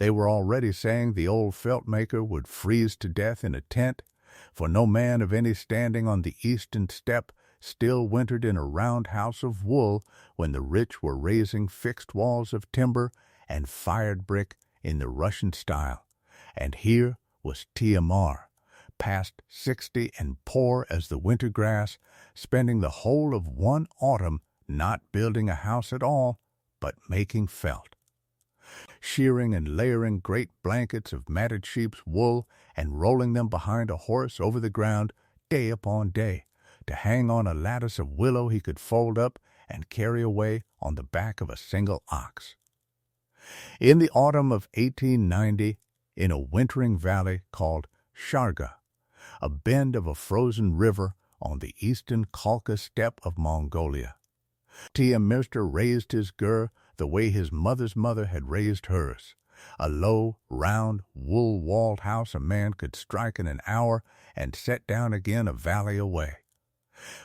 They were already saying the old felt maker would freeze to death in a tent, for no man of any standing on the eastern steppe still wintered in a round house of wool when the rich were raising fixed walls of timber and fired brick in the Russian style. And here was Tömör, past 60 and poor as the winter grass, spending the whole of one autumn not building a house at all, but making felt. Shearing and layering great blankets of matted sheep's wool and rolling them behind a horse over the ground day upon day, to hang on a lattice of willow he could fold up and carry away on the back of a single ox. In the autumn of 1890, in a wintering valley called Sharga, a bend of a frozen river on the eastern Khalkha steppe of Mongolia, Tömör raised his gur the way his mother's mother had raised hers, a low, round, wool-walled house a man could strike in an hour and set down again a valley away.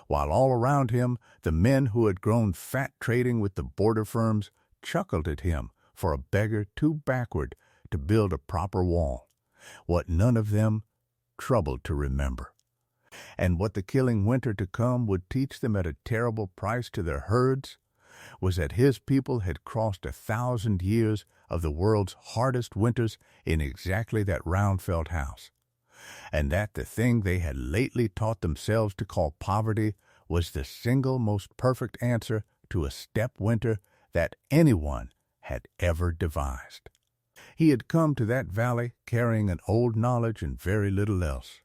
While all around him the men who had grown fat trading with the border firms chuckled at him for a beggar too backward to build a proper wall, what none of them troubled to remember. And what the killing winter to come would teach them at a terrible price to their herds was that his people had crossed 1,000 years of the world's hardest winters in exactly that round felt house, and that the thing they had lately taught themselves to call poverty was the single most perfect answer to a steppe winter that anyone had ever devised. He had come to that valley carrying an old knowledge and very little else.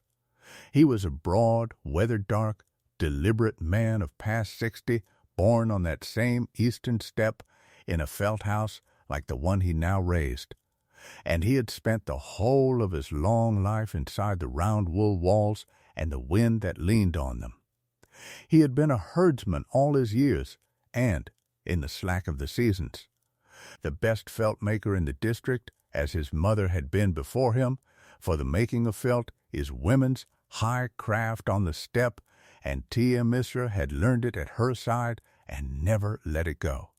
He was a broad, weather-dark, deliberate man of past 60, born on that same eastern steppe in a felt house like the one he now raised, and he had spent the whole of his long life inside the round wool walls and the wind that leaned on them. He had been a herdsman all his years, and, in the slack of the seasons, the best felt maker in the district, as his mother had been before him, for the making of felt is women's high craft on the steppe, and Tömör had learned it at her side and never let it go,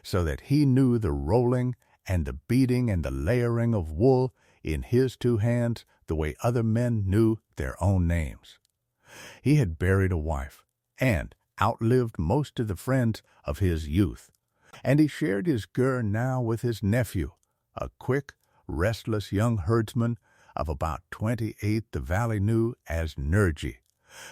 so that he knew the rolling and the beating and the layering of wool in his two hands the way other men knew their own names. He had buried a wife and outlived most of the friends of his youth, and he shared his gur now with his nephew, a quick, restless young herdsman of about 28 the valley knew as Nergy,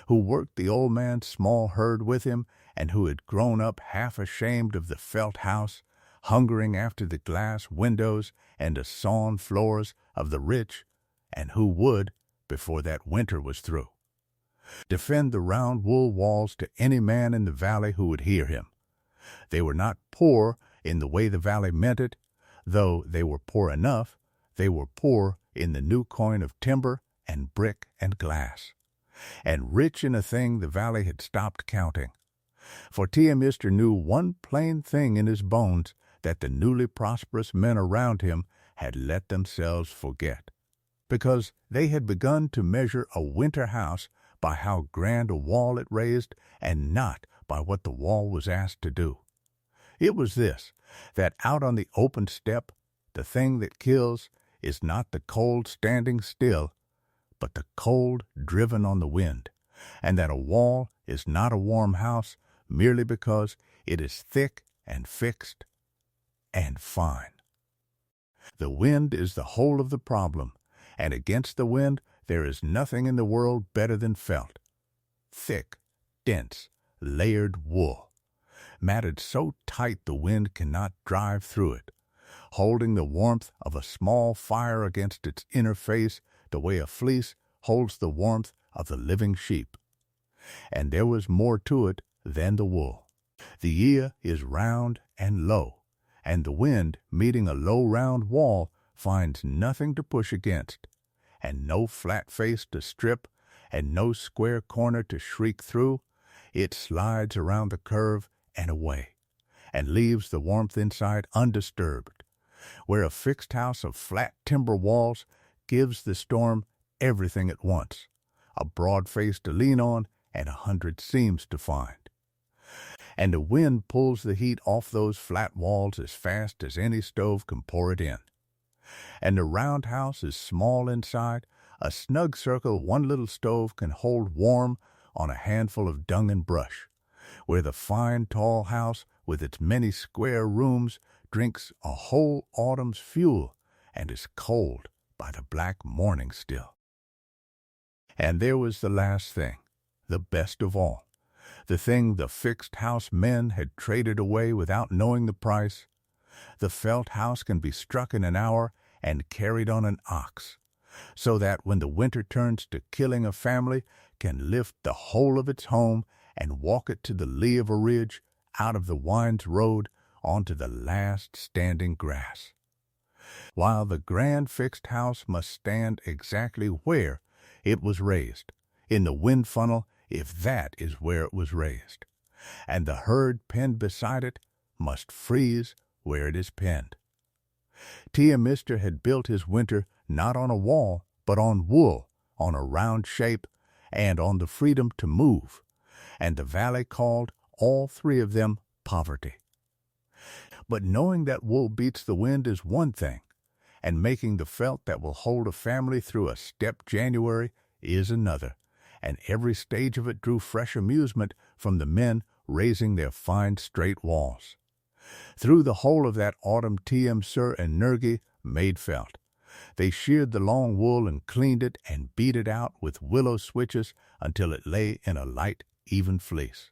who worked the old man's small herd with him and who had grown up half ashamed of the felt house, hungering after the glass windows and the sawn floors of the rich, and who would, before that winter was through, defend the round wool walls to any man in the valley who would hear him. They were not poor in the way the valley meant it, though they were poor enough. They were poor in the new coin of timber and brick and glass, and rich in a thing the valley had stopped counting. For Tömör knew one plain thing in his bones that the newly prosperous men around him had let themselves forget, because they had begun to measure a winter house by how grand a wall it raised and not by what the wall was asked to do. It was this, that out on the open steppe, the thing that kills is not the cold standing still, but the cold driven on the wind, and that a wall is not a warm house merely because it is thick and fixed and fine. The wind is the whole of the problem, and against the wind there is nothing in the world better than felt. Thick, dense, layered wool, matted so tight the wind cannot drive through it, holding the warmth of a small fire against its inner face the way a fleece holds the warmth of the living sheep. And there was more to it than the wool. The ear is round and low, and the wind, meeting a low round wall, finds nothing to push against, and no flat face to strip, and no square corner to shriek through. It slides around the curve and away, and leaves the warmth inside undisturbed, where a fixed house of flat timber walls gives the storm everything at once, a broad face to lean on and 100 seams to find. And the wind pulls the heat off those flat walls as fast as any stove can pour it in. And the round house is small inside, a snug circle one little stove can hold warm on a handful of dung and brush, where the fine tall house with its many square rooms drinks a whole autumn's fuel and is cold by the black morning still. And there was the last thing, the best of all, the thing the fixed house men had traded away without knowing the price. The felt house can be struck in an hour and carried on an ox, so that when the winter turns to killing a family, can lift the whole of its home and walk it to the lee of a ridge, out of the wine's road, onto the last standing grass. While the grand fixed house must stand exactly where it was raised, in the wind funnel, if that is where it was raised, and the herd penned beside it must freeze where it is penned. Tömör had built his winter not on a wall, but on wool, on a round shape, and on the freedom to move, and the valley called all three of them poverty. But knowing that wool beats the wind is one thing, and making the felt that will hold a family through a steppe January is another, and every stage of it drew fresh amusement from the men raising their fine straight walls. Through the whole of that autumn Tömör and Nergi made felt. They sheared the long wool and cleaned it and beat it out with willow switches until it lay in a light, even fleece.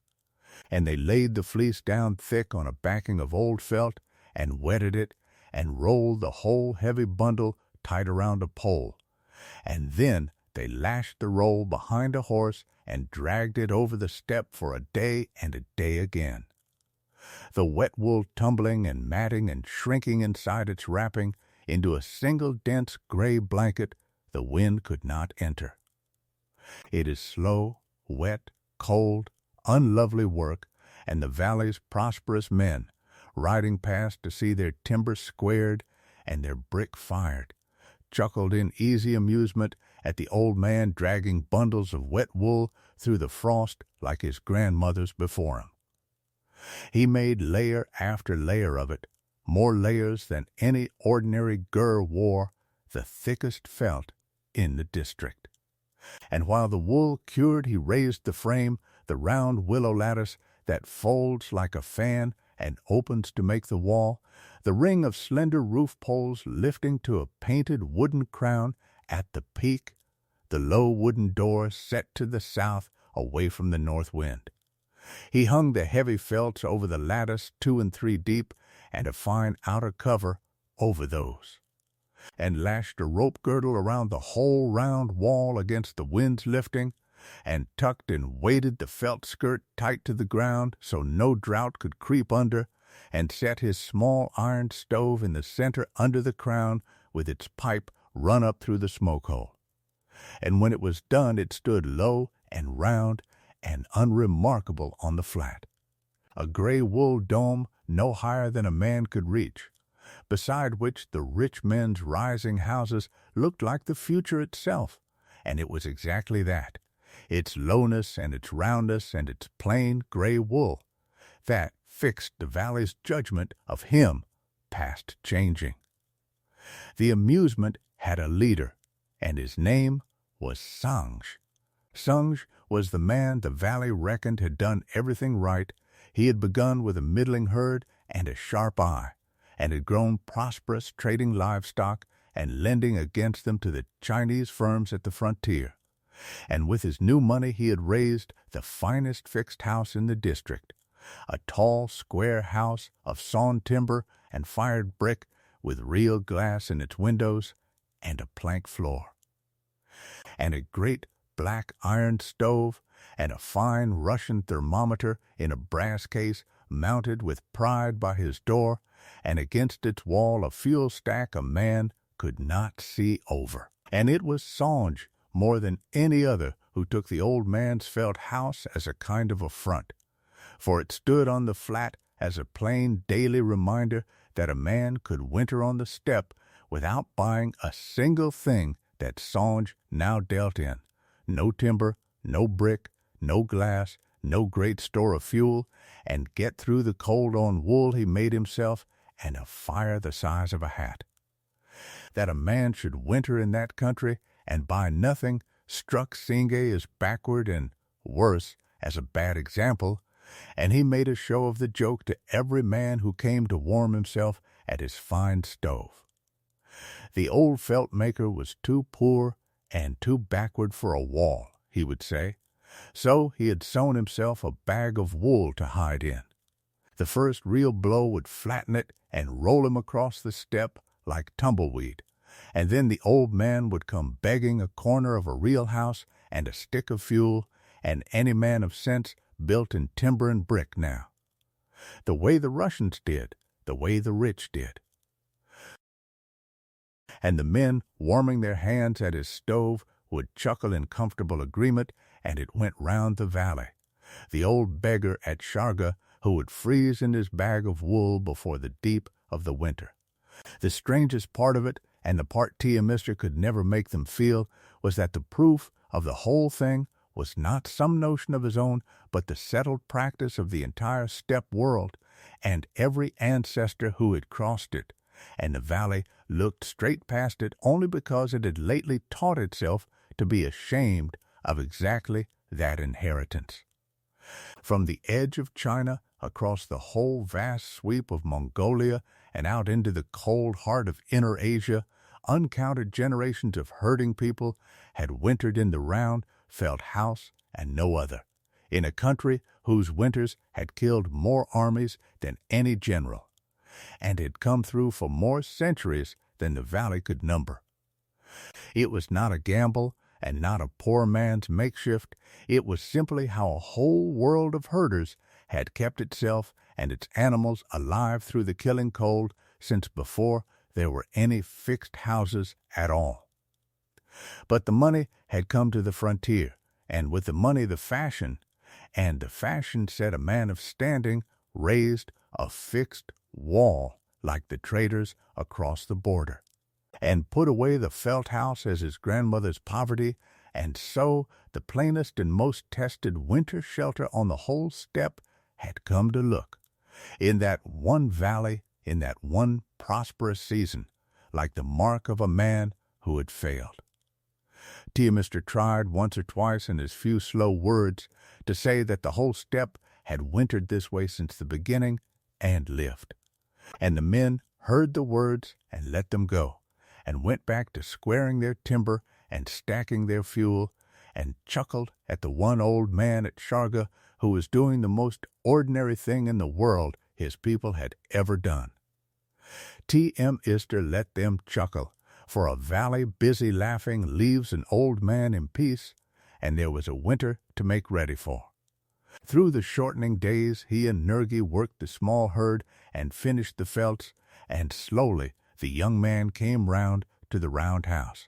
And they laid the fleece down thick on a backing of old felt and wetted it and rolled the whole heavy bundle tight around a pole. And then they lashed the roll behind a horse and dragged it over the steppe for a day and a day again. The wet wool tumbling and matting and shrinking inside its wrapping into a single dense gray blanket the wind could not enter. It is slow, wet, cold, unlovely work, and the valley's prosperous men, riding past to see their timber squared and their brick fired, chuckled in easy amusement at the old man dragging bundles of wet wool through the frost like his grandmothers before him. He made layer after layer of it, more layers than any ordinary gur wore, the thickest felt in the district. And while the wool cured, he raised the frame, the round willow lattice that folds like a fan and opens to make the wall, the ring of slender roof poles lifting to a painted wooden crown at the peak, the low wooden door set to the south away from the north wind. He hung the heavy felts over the lattice 2 and 3 deep, and a fine outer cover over those, and lashed a rope girdle around the whole round wall against the wind's lifting, and tucked and weighted the felt skirt tight to the ground so no draught could creep under, and set his small iron stove in the center under the crown with its pipe run up through the smoke hole. And when it was done it stood low and round and unremarkable on the flat, a gray wool dome no higher than a man could reach, beside which the rich men's rising houses looked like the future itself, and it was exactly that, its lowness and its roundness and its plain gray wool, that fixed the valley's judgment of him past changing. The amusement had a leader, and his name was Sanj. Sanj was the man the valley reckoned had done everything right. He had begun with a middling herd and a sharp eye, and had grown prosperous trading livestock and lending against them to the Chinese firms at the frontier. And with his new money he had raised the finest fixed house in the district, a tall square house of sawn timber and fired brick with real glass in its windows and a plank floor, and a great black iron stove, and a fine Russian thermometer in a brass case mounted with pride by his door, and against its wall a fuel stack a man could not see over. And it was Sanj, more than any other, who took the old man's felt house as a kind of affront, for it stood on the flat as a plain daily reminder that a man could winter on the steppe without buying a single thing that Sanj now dealt in. No timber, no brick, no glass, no great store of fuel, and get through the cold on wool he made himself, and a fire the size of a hat. that a man should winter in that country and buy nothing struck Singe as backward and, worse, as a bad example, and he made a show of the joke to every man who came to warm himself at his fine stove. The old felt maker was too poor and too backward for a wall, he would say, so he had sewn himself a bag of wool to hide in. The first real blow would flatten it and roll him across the steppe like tumbleweed, and then the old man would come begging a corner of a real house and a stick of fuel, and any man of sense built in timber and brick now. The way the Russians did, the way the rich did. And the men, warming their hands at his stove, would chuckle in comfortable agreement, and it went round the valley. The old beggar at Sharga, who would freeze in his bag of wool before the deep of the winter. The strangest part of it, and the part Tömör could never make them feel, was that the proof of the whole thing was not some notion of his own, but the settled practice of the entire steppe world, and every ancestor who had crossed it, and the valley looked straight past it only because it had lately taught itself to be ashamed of exactly that inheritance. From the edge of China across the whole vast sweep of Mongolia and out into the cold heart of Inner Asia, uncounted generations of herding people had wintered in the round, felt house and no other, in a country whose winters had killed more armies than any general, and had come through for more centuries than the valley could number. It was not a gamble and not a poor man's makeshift. It was simply how a whole world of herders had kept itself and its animals alive through the killing cold since before there were any fixed houses at all. But the money had come to the frontier, and with the money the fashion, and the fashion set a man of standing raised a fixed wall like the traders across the border, and put away the felt house as his grandmother's poverty, and so the plainest and most tested winter shelter on the whole steppe had come to look, in that one valley, in that one prosperous season, like the mark of a man who had failed. Tömör tried once or twice in his few slow words to say that the whole steppe had wintered this way since the beginning and lived. And the men heard the words and let them go, and went back to squaring their timber and stacking their fuel, and chuckled at the one old man at Sharga who was doing the most ordinary thing in the world his people had ever done. Tömör let them chuckle, for a valley busy laughing leaves an old man in peace, and there was a winter to make ready for. Through the shortening days he and Nergi worked the small herd and finished the felts, and slowly the young man came round to the round house.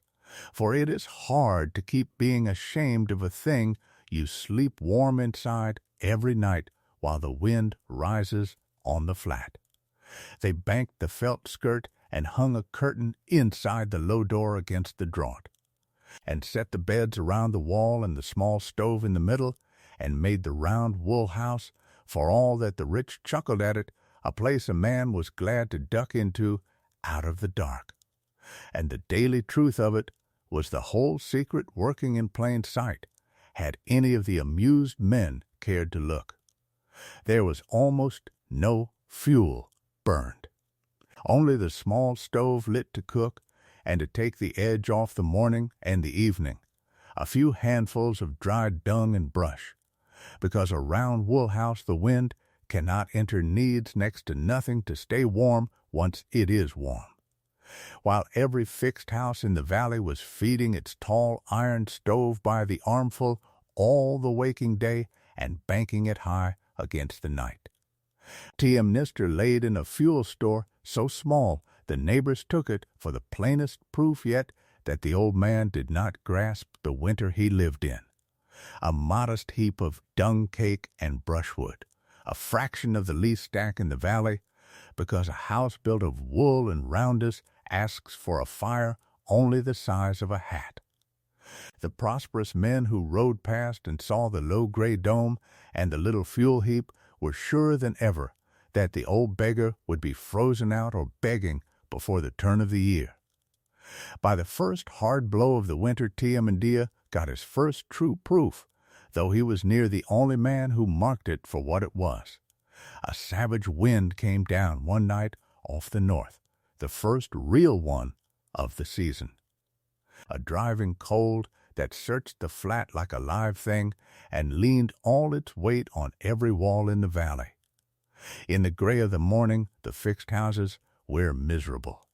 For it is hard to keep being ashamed of a thing you sleep warm inside every night while the wind rises on the flat. They banked the felt skirt and hung a curtain inside the low door against the draught, and set the beds around the wall and the small stove in the middle, and made the round wool house, for all that the rich chuckled at it, a place a man was glad to duck into out of the dark. And the daily truth of it was the whole secret working in plain sight, had any of the amused men cared to look. There was almost no fuel burned, only the small stove lit to cook and to take the edge off the morning and the evening, a few handfuls of dried dung and brush, because a round wool house the wind cannot enter needs next to nothing to stay warm once it is warm. While every fixed house in the valley was feeding its tall iron stove by the armful all the waking day and banking it high against the night. Tömör laid in a fuel store so small the neighbors took it for the plainest proof yet that the old man did not grasp the winter he lived in. A modest heap of dung cake and brushwood, a fraction of the least stack in the valley, because a house built of wool and roundness asks for a fire only the size of a hat. The prosperous men who rode past and saw the low gray dome and the little fuel heap were surer than ever that the old beggar would be frozen out or begging before the turn of the year. By the first hard blow of the winter, Tiamandia got his first true proof, though he was near the only man who marked it for what it was. A savage wind came down one night off the north, the first real one of the season. A driving cold that searched the flat like a live thing and leaned all its weight on every wall in the valley. In the gray of the morning, the fixed houses were miserable.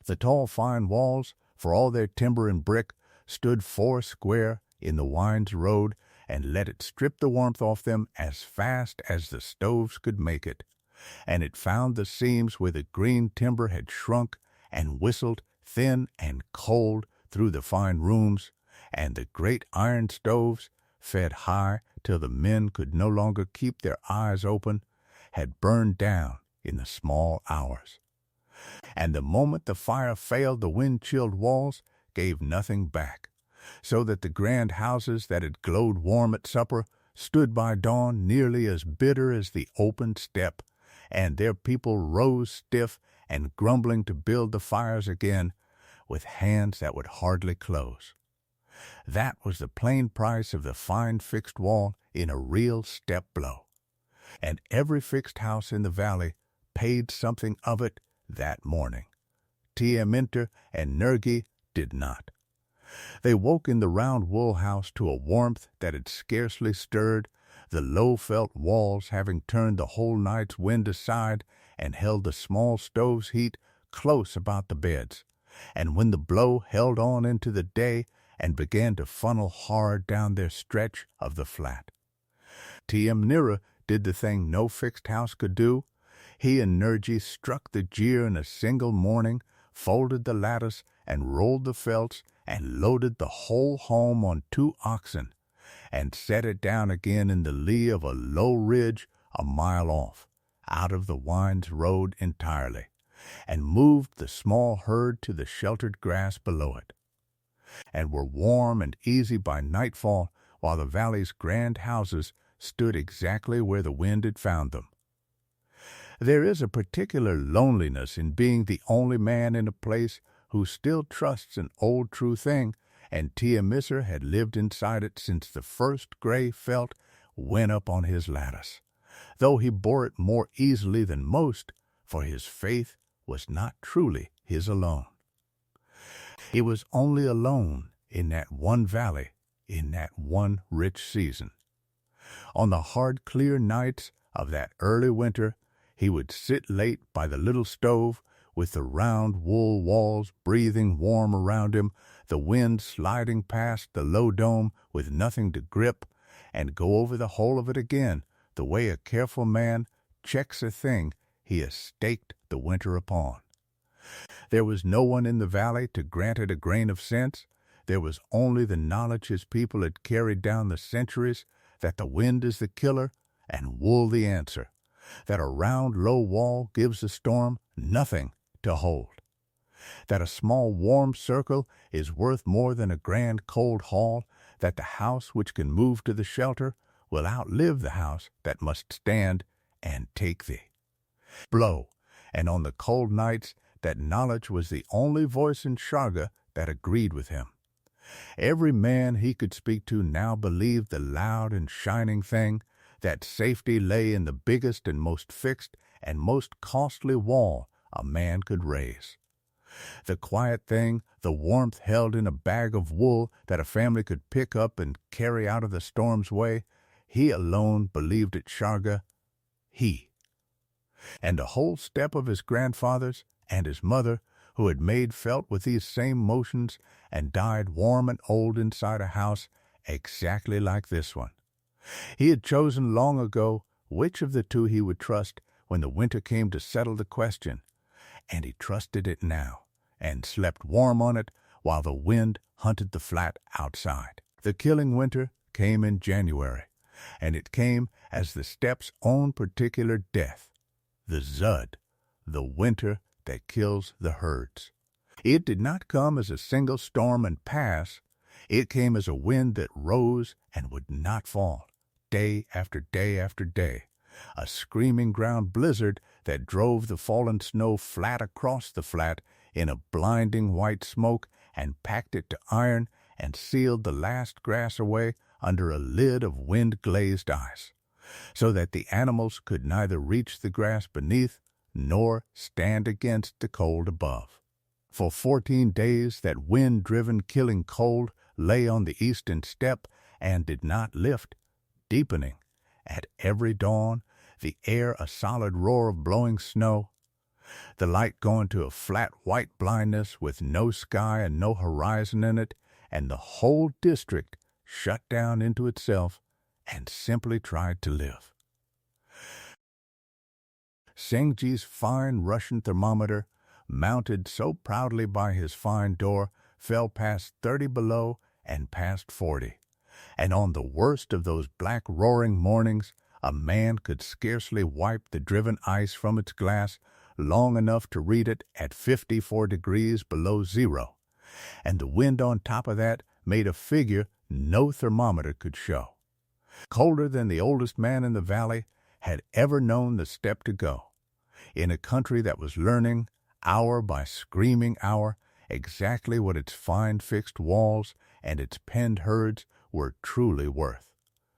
The tall, fine walls, for all their timber and brick, stood four square in the wine's road and let it strip the warmth off them as fast as the stoves could make it. And it found the seams where the green timber had shrunk and whistled thin and cold through the fine rooms, and the great iron stoves, fed high till the men could no longer keep their eyes open, had burned down in the small hours. And the moment the fire failed, the wind-chilled walls gave nothing back, so that the grand houses that had glowed warm at supper stood by dawn nearly as bitter as the open steppe, and their people rose stiff and grumbling to build the fires again with hands that would hardly close. That was the plain price of the fine fixed wall in a real steppe blow, and every fixed house in the valley paid something of it that morning. Tiaminter and Nergi did not. They woke in the round wool house to a warmth that had scarcely stirred, the low felt walls having turned the whole night's wind aside and held the small stove's heat close about the beds. And when the blow held on into the day and began to funnel hard down their stretch of the flat, Tiamnira did the thing no fixed house could do. He and Nergi struck the jeer in a single morning, folded the lattice and rolled the felts, and loaded the whole home on 2 oxen, and set it down again in the lee of a low ridge a mile off, out of the wine's road entirely, and moved the small herd to the sheltered grass below it, and were warm and easy by nightfall, while the valley's grand houses stood exactly where the wind had found them. There is a particular loneliness in being the only man in a place who still trusts an old true thing, and Tiamisser had lived inside it since the first gray felt went up on his lattice, though he bore it more easily than most, for his faith was not truly his alone. It was only alone in that one valley, in that one rich season. On the hard, clear nights of that early winter, he would sit late by the little stove, with the round wool walls breathing warm around him, the wind sliding past the low dome with nothing to grip, and go over the whole of it again, the way a careful man checks a thing he has staked the winter upon. There was no one in the valley to grant it a grain of sense. There was only the knowledge his people had carried down the centuries, that the wind is the killer and wool the answer, that a round low wall gives the storm nothing to hold, that a small warm circle is worth more than a grand cold hall, that the house which can move to the shelter will outlive the house that must stand and take thee. Blow, and on the cold nights that knowledge was the only voice in Sharga that agreed with him. Every man he could speak to now believed the loud and shining thing, that safety lay in the biggest and most fixed and most costly wall a man could raise. The quiet thing, the warmth held in a bag of wool that a family could pick up and carry out of the storm's way, he alone believed it Sharga, he. And the whole steppe of his grandfathers and his mother, who had made felt with these same motions and died warm and old inside a house exactly like this one. He had chosen long ago which of the two he would trust when the winter came to settle the question, and he trusted it now, and slept warm on it while the wind hunted the flat outside. The killing winter came in January, and it came as the steppe's own particular death, the Zud, the winter that kills the herds. It did not come as a single storm and pass. It came as a wind that rose and would not fall, day after day after day, a screaming ground blizzard that drove the fallen snow flat across the flat in a blinding white smoke and packed it to iron and sealed the last grass away under a lid of wind-glazed ice, so that the animals could neither reach the grass beneath nor stand against the cold above. For 14 days that wind-driven killing cold lay on the eastern steppe and did not lift, deepening. At every dawn, the air a solid roar of blowing snow, the light going to a flat white blindness with no sky and no horizon in it, and the whole district shut down into itself and simply tried to live. Sengji's fine Russian thermometer, mounted so proudly by his fine door, fell past 30 below and past 40, and on the worst of those black roaring mornings, a man could scarcely wipe the driven ice from its glass long enough to read it at 54 degrees below zero, and the wind on top of that made a figure no thermometer could show. Colder than the oldest man in the valley had ever known the steppe to go, in a country that was learning, hour by screaming hour, exactly what its fine fixed walls and its penned herds were truly worth.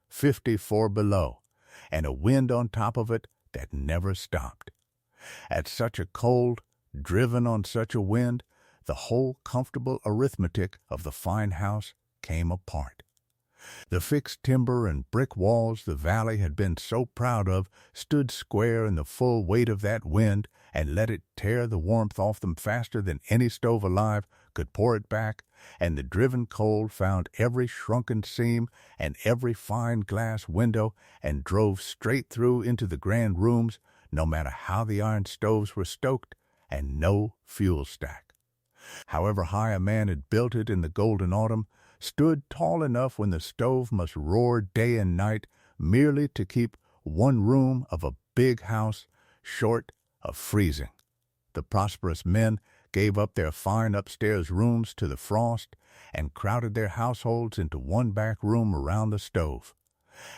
54 below, and a wind on top of it that never stopped. At such a cold, driven on such a wind, the whole comfortable arithmetic of the fine house came apart. The fixed timber and brick walls the valley had been so proud of stood square in the full weight of that wind and let it tear the warmth off them faster than any stove alive could pour it back, and the driven cold found every shrunken seam and every fine glass window and drove straight through into the grand rooms, no matter how the iron stoves were stoked, and no fuel stack, however high a man had built it in the golden autumn, stood tall enough when the stove must roar day and night merely to keep one room of a big house short of freezing. The prosperous men gave up their fine upstairs rooms to the frost and crowded their households into one back room around the stove,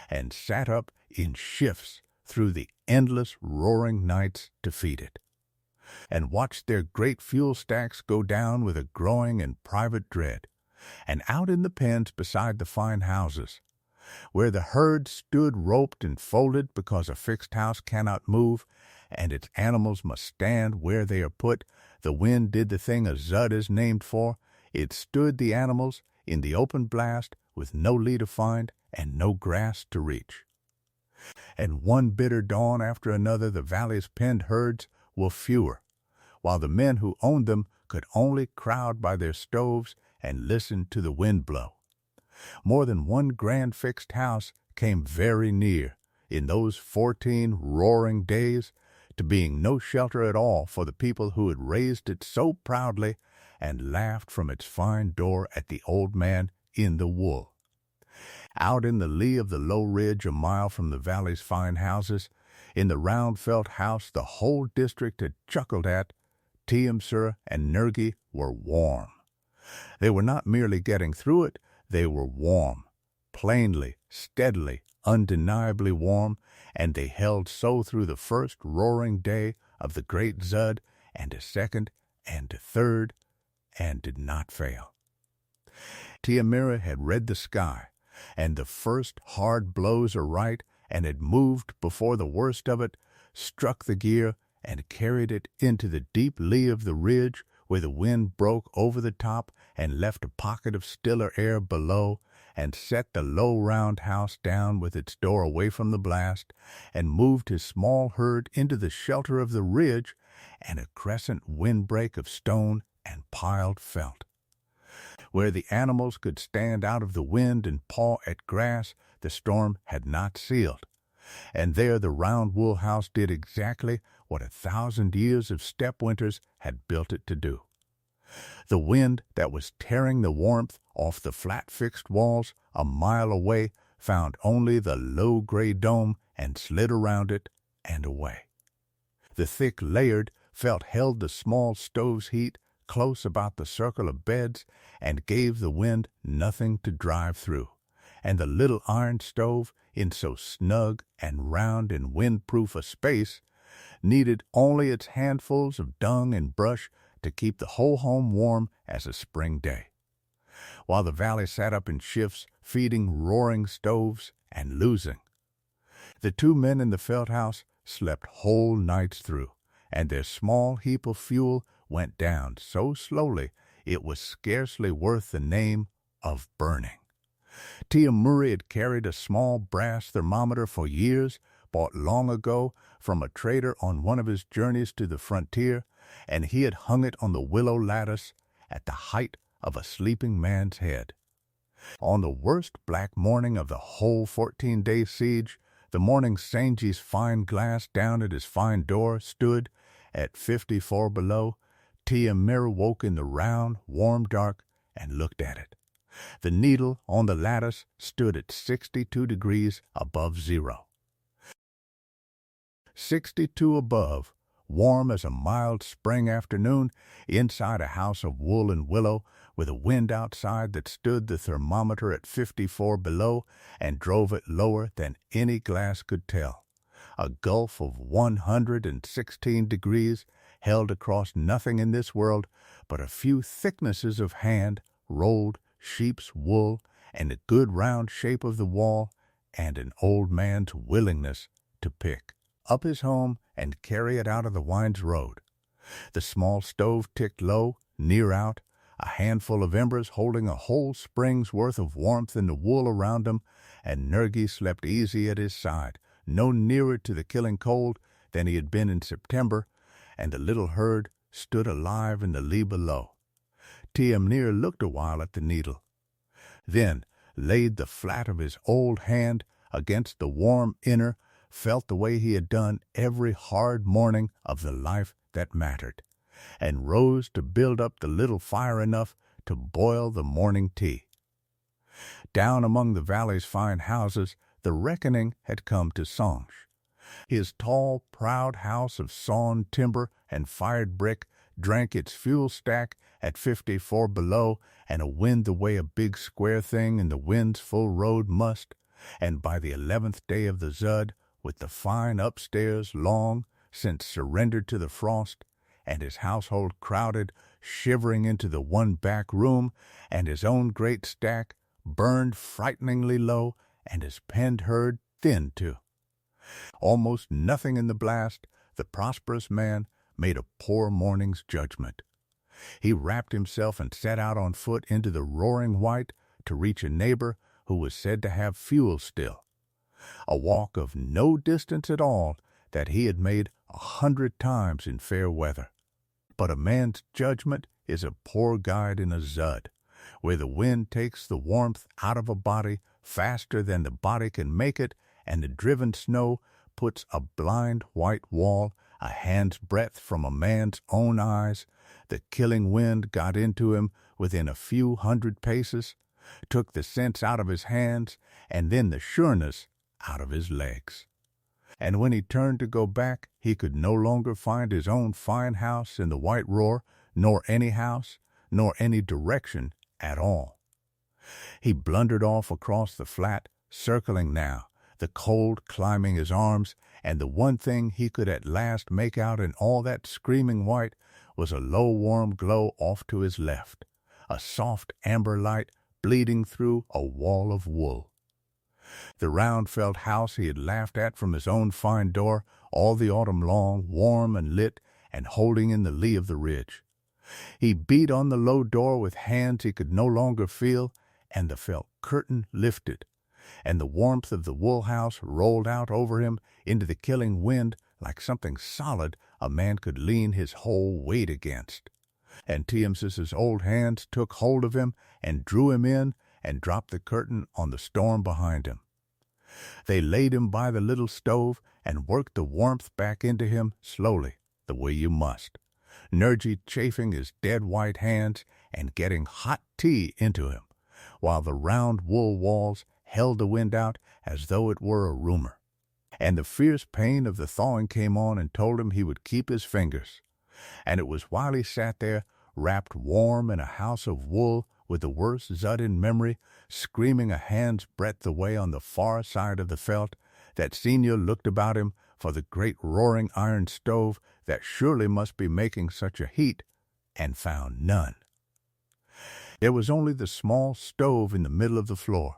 and sat up in shifts through the endless roaring nights to feed it, and watched their great fuel stacks go down with a growing and private dread. And out in the pens beside the fine houses, where the herd stood roped and folded because a fixed house cannot move, and its animals must stand where they are put, the wind did the thing a zud is named for. It stood the animals in the open blast with no lee to find and no grass to reach. And one bitter dawn after another the valley's penned herds were fewer, while the men who owned them could only crowd by their stoves and listen to the wind blow. More than one grand fixed house came very near, in those 14 roaring days, to being no shelter at all for the people who had raised it so proudly and laughed from its fine door at the old man in the wool. Out in the lee of the low ridge a mile from the valley's fine houses, in the round felt house the whole district had chuckled at, Tömör and Nergi were warm. They were not merely getting through it, they were warm, plainly, steadily, undeniably warm, and they held so through the first roaring day of the great Zud, and a second, and a third, and did not fail. Tömör had read the sky, and the first hard blows aright, and had moved before the worst of it, struck the gear, and carried it into the deep lee of the ridge, where the wind broke over the top and left a pocket of stiller air below, and set the low round house down with its door away from the blast, and moved his small herd into the shelter of the ridge and a crescent windbreak of stone and piled felt. Where the animals could stand out of the wind and paw at grass, the storm had not sealed, and there the round wool house did exactly what 1,000 years of steppe winters had built it to do. The wind that was tearing the warmth off the flat fixed walls a mile away found only the low gray dome and slid around it and away. The thick layered felt held the small stove's heat close about the circle of beds and gave the wind nothing to drive through, and the little iron stove, in so snug and round and windproof a space, needed only its handfuls of dung and brush to keep the whole home warm as a spring day. While the valley sat up in shifts, feeding roaring stoves and losing. The two men in the felt house slept whole nights through, and their small heap of fuel went down so slowly it was scarcely worth the name of burning. Tömör had carried a small brass thermometer for years, bought long ago from a trader on one of his journeys to the frontier, and he had hung it on the willow lattice at the height of a sleeping man's head. On the worst black morning of the whole 14-day siege, the morning Sanji's fine glass down at his fine door stood at 54 below. Tömör woke in the round, warm dark and looked at it. The needle on the lattice stood at 62 degrees above zero. 62 above, warm as a mild spring afternoon, inside a house of wool and willow, with a wind outside that stood the thermometer at 54 below and drove it lower than any glass could tell. A gulf of 116 degrees held across nothing in this world but a few thicknesses of hand, rolled sheep's wool, and the good round shape of the wall, and an old man's willingness to pick up his home and carry it out of the wine's road. The small stove ticked low, near out, a handful of embers holding a whole spring's worth of warmth in the wool around him, and Nergi slept easy at his side, no nearer to the killing cold than he had been in September, and the little herd stood alive in the lee below. Tömör looked a while at the needle, then laid the flat of his old hand against the warm inner, felt the way he had done every hard morning of the life that mattered, and rose to build up the little fire enough to boil the morning tea. Down among the valley's fine houses, the reckoning had come to Sanj. His tall, proud house of sawn timber and fired brick drank its fuel stack at 54 below and a wind the way a big square thing in the wind's full road must, and by the 11th day of the Zud, with the fine upstairs long since surrendered to the frost, and his household crowded, shivering into the one back room, and his own great stack burned frighteningly low, and his penned herd thin too. Almost nothing in the blast, the prosperous man made a poor morning's judgment. He wrapped himself and set out on foot into the roaring white to reach a neighbor who was said to have fuel still. A walk of no distance at all that he had made 100 times in fair weather. But a man's judgment is a poor guide in a Zud, where the wind takes the warmth out of a body faster than the body can make it, and the driven snow puts a blind white wall a hand's breadth from a man's own eyes. The killing wind got into him within a few hundred paces, took the sense out of his hands, and then the sureness out of his legs. And when he turned to go back, he could no longer find his own fine house in the white roar, nor any house, nor any direction at all. He blundered off across the flat, circling now, the cold climbing his arms, and the one thing he could at last make out in all that screaming white was a low warm glow off to his left, a soft amber light bleeding through a wall of wool. The round felt house he had laughed at from his own fine door all the autumn long, warm and lit and holding in the lee of the ridge. He beat on the low door with hands he could no longer feel, and the felt curtain lifted, and the warmth of the wool house rolled out over him into the killing wind like something solid a man could lean his whole weight against. And Tömör's old hands took hold of him and drew him in and dropped the curtain on the storm behind him. They laid him by the little stove and worked the warmth back into him slowly, the way you must, Nergi chafing his dead white hands and getting hot tea into him, while the round wool walls held the wind out as though it were a rumor. And the fierce pain of the thawing came on and told him he would keep his fingers. And it was while he sat there, wrapped warm in a house of wool, with the worst Zud in memory, screaming a hand's breadth away on the far side of the veldt, that Senior looked about him for the great roaring iron stove that surely must be making such a heat, and found none. There was only the small stove in the middle of the floor,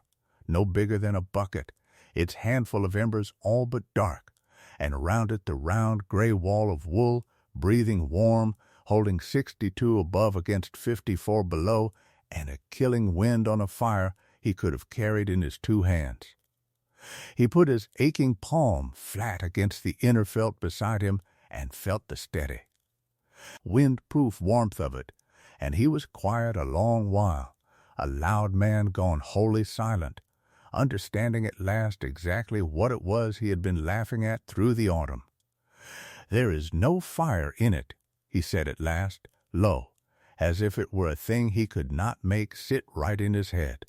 no bigger than a bucket, its handful of embers all but dark, and around it the round gray wall of wool, breathing warm, holding 62 above against 54 below, and a killing wind on a fire he could have carried in his 2 hands. He put his aching palm flat against the inner felt beside him and felt the steady, wind-proof warmth of it, and he was quiet a long while, a loud man gone wholly silent, understanding at last exactly what it was he had been laughing at through the autumn. "There is no fire in it," he said at last, low, as if it were a thing he could not make sit right in his head.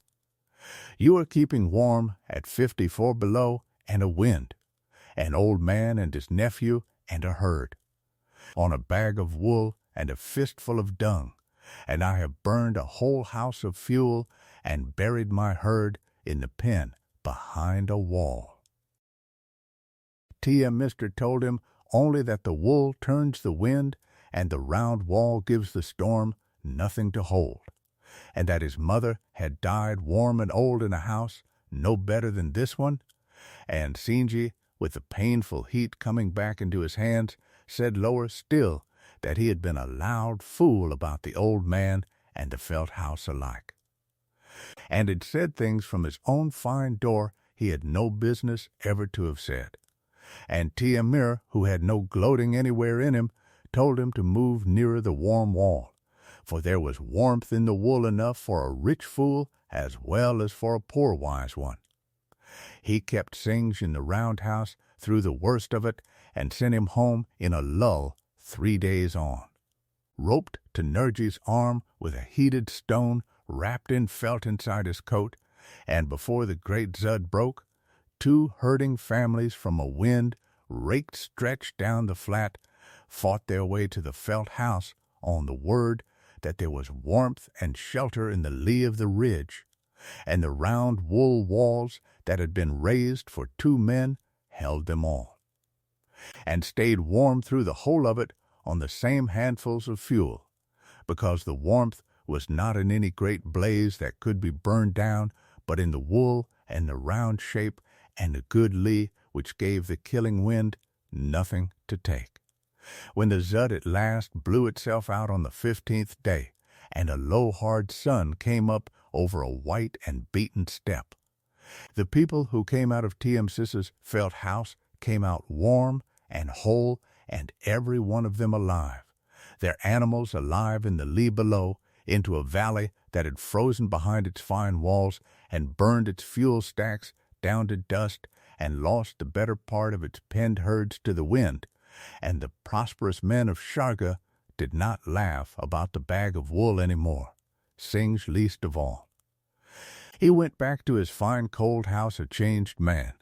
"You are keeping warm at 54 below and a wind, an old man and his nephew and a herd, on a bag of wool and a fistful of dung, and I have burned a whole house of fuel and buried my herd in the pen behind a wall." T.M. Mister told him only that the wool turns the wind and the round wall gives the storm nothing to hold, and that his mother had died warm and old in a house no better than this one, and Sinji, with the painful heat coming back into his hands, said lower still that he had been a loud fool about the old man and the felt house alike, and had said things from his own fine door he had no business ever to have said. And Tömör, who had no gloating anywhere in him, told him to move nearer the warm wall, for there was warmth in the wool enough for a rich fool as well as for a poor wise one. He kept Singe in the roundhouse through the worst of it and sent him home in a lull 3 days on, roped to Nerji's arm with a heated stone wrapped in felt inside his coat, and before the great Zud broke, 2 herding families from a wind raked stretched down the flat fought their way to the felt house on the word that there was warmth and shelter in the lee of the ridge, and the round wool walls that had been raised for 2 men held them all, and stayed warm through the whole of it on the same handfuls of fuel, because the warmth was not in any great blaze that could be burned down, but in the wool and the round shape and the good lee which gave the killing wind nothing to take. When the Zud at last blew itself out on the 15th day, and a low hard sun came up over a white and beaten steppe, the people who came out of T.M.'s felt house came out warm and whole, and every one of them alive, their animals alive in the lee below, into a valley that had frozen behind its fine walls and burned its fuel stacks down to dust and lost the better part of its penned herds to the wind, and the prosperous men of Sharga did not laugh about the bag of wool any more, Singe least of all. He went back to his fine cold house a changed man,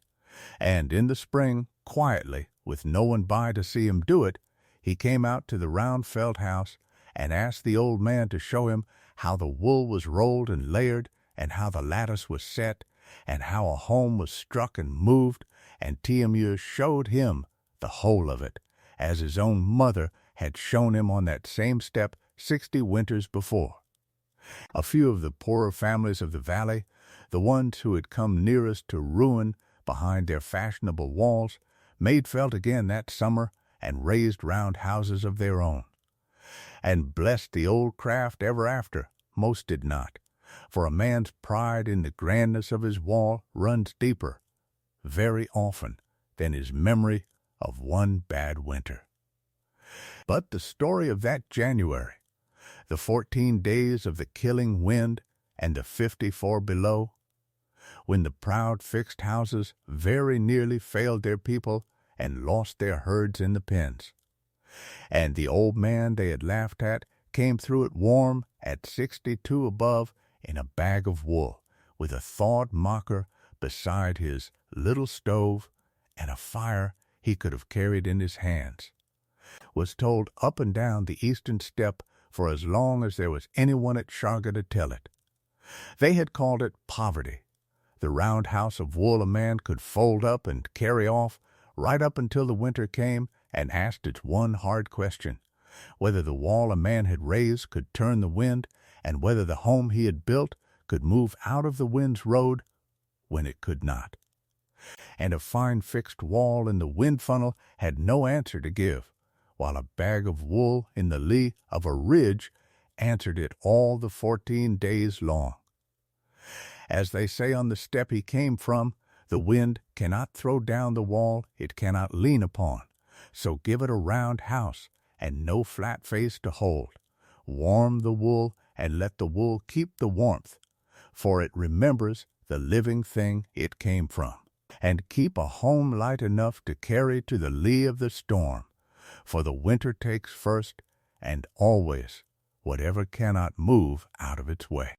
and in the spring, quietly, with no one by to see him do it, he came out to the round felt house and asked the old man to show him how the wool was rolled and layered, and how the lattice was set, and how a home was struck and moved, and Tömör showed him the whole of it, as his own mother had shown him on that same step 60 winters before. A few of the poorer families of the valley, the ones who had come nearest to ruin behind their fashionable walls, made felt again that summer and raised round houses of their own, and blessed the old craft ever after. Most did not, for a man's pride in the grandness of his wall runs deeper, very often, than his memory of one bad winter. But the story of that January, the 14 days of the killing wind and the 54 below, when the proud fixed houses very nearly failed their people and lost their herds in the pens, and the old man they had laughed at came through it warm at 62 above in a bag of wool, with a thawed mocker beside his little stove and a fire he could have carried in his hands, was told up and down the eastern steppe for as long as there was anyone at Sharga to tell it. They had called it poverty, the round house of wool a man could fold up and carry off, right up until the winter came and asked its one hard question, whether the wall a man had raised could turn the wind, and whether the home he had built could move out of the wind's road when it could not. And a fine fixed wall in the wind funnel had no answer to give, while a bag of wool in the lee of a ridge answered it all the 14 days long. As they say on the steppe he came from, the wind cannot throw down the wall it cannot lean upon, so give it a round house and no flat face to hold. Warm the wool and let the wool keep the warmth, for it remembers the living thing it came from. And keep a home light enough to carry to the lee of the storm, for the winter takes first and always whatever cannot move out of its way.